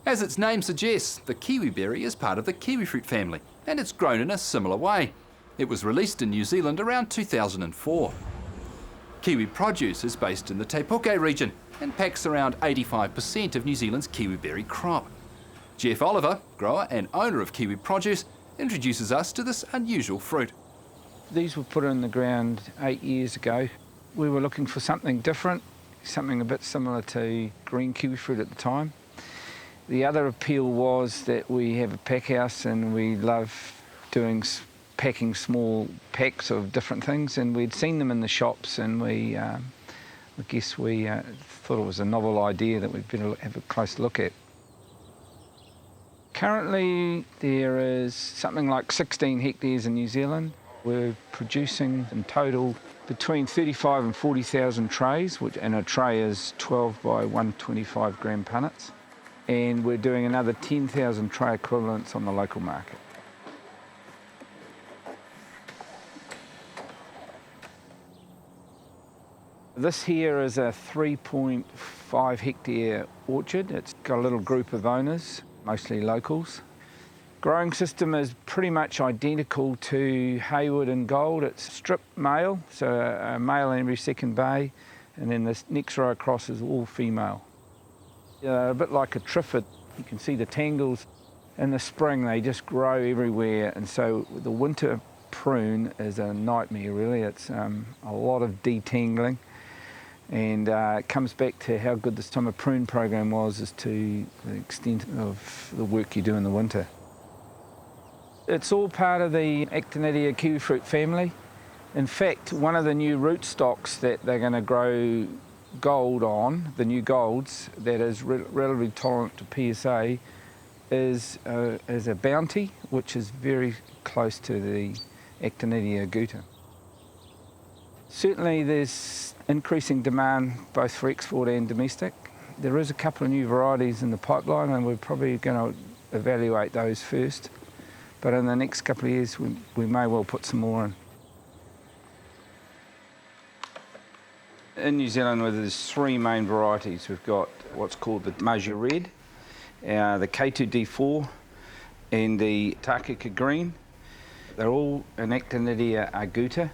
As its name suggests, the kiwiberry is part of the kiwi fruit family, and it's grown in a similar way. It was released in New Zealand around 2004. Kiwi produce is based in the Te Puke region and packs around 85% of New Zealand's kiwiberry crop. Geoff Oliver, grower and owner of Kiwi Produce, introduces us to this unusual fruit. These were put in the ground 8 years ago. We were looking for something different, something a bit similar to green kiwi fruit at the time. The other appeal was that we have a packhouse and we love packing small packs of different things, and we'd seen them in the shops, and I guess we thought it was a novel idea that we'd better have a close look at. Currently there is something like 16 hectares in New Zealand. We're producing in total between 35 and 40,000 trays, and a tray is 12 by 125 gram punnets. And we're doing another 10,000 tray equivalents on the local market. This here is a 3.5 hectare orchard. It's got a little group of owners, mostly locals. Growing system is pretty much identical to Hayward and Gold. It's strip male, so a male in every second bay, and then this next row across is all female. A bit like a triffid. You can see the tangles. In the spring they just grow everywhere, and so the winter prune is a nightmare really. It's a lot of detangling, and it comes back to how good the summer prune program was as to the extent of the work you do in the winter. It's all part of the Actinidia kiwi fruit family. In fact, one of the new rootstocks that they're going to grow gold on, the new golds, that is relatively tolerant to PSA, is a bounty, which is very close to the Actinidia aguta. Certainly there's increasing demand both for export and domestic. There is a couple of new varieties in the pipeline, and we're probably going to evaluate those first. But in the next couple of years, we may well put some more in. In New Zealand, there's three main varieties. We've got what's called the Maju Red, the K2D4, and the Takaka Green. They're all an Actinidia aguta.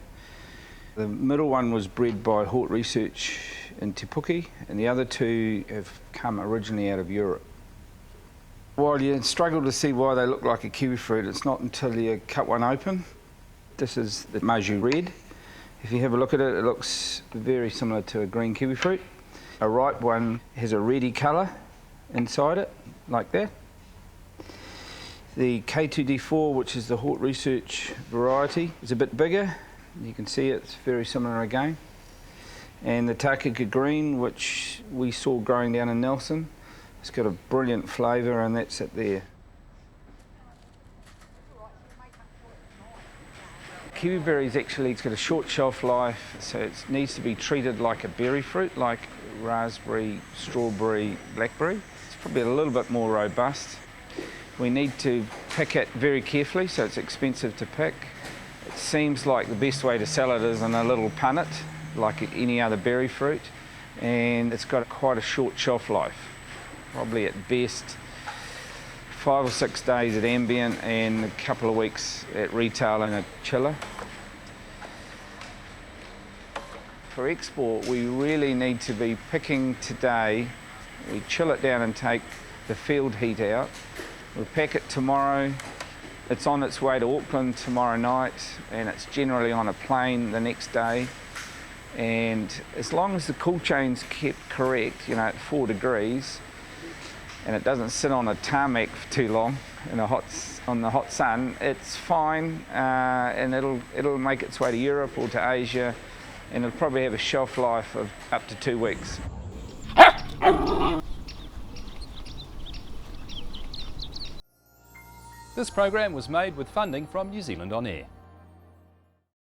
The middle one was bred by Hort Research in Te Puke, and the other two have come originally out of Europe. While you struggle to see why they look like a kiwi fruit, it's not until you cut one open. This is the Maju Red. If you have a look at it, it looks very similar to a green kiwi fruit. A ripe one has a reddy colour inside it, like that. The K2D4, which is the Hort Research variety, is a bit bigger. You can see it's very similar again. And the Takaka Green, which we saw growing down in Nelson, it's got a brilliant flavour, and that's it there. KiwiBerries actually, it's got a short shelf life, so it needs to be treated like a berry fruit, like raspberry, strawberry, blackberry. It's probably a little bit more robust. We need to pick it very carefully, so it's expensive to pick. It seems like the best way to sell it is in a little punnet, like any other berry fruit, and it's got quite a short shelf life. Probably at best 5 or 6 days at ambient and a couple of weeks at retail in a chiller. For export, we really need to be picking today. We chill it down and take the field heat out. We pack it tomorrow. It's on its way to Auckland tomorrow night, and it's generally on a plane the next day. And as long as the cool chain's kept correct, at 4 degrees, and it doesn't sit on a tarmac for too long on the hot sun, it's fine, and it'll make its way to Europe or to Asia, and it'll probably have a shelf life of up to 2 weeks. This program was made with funding from New Zealand On Air.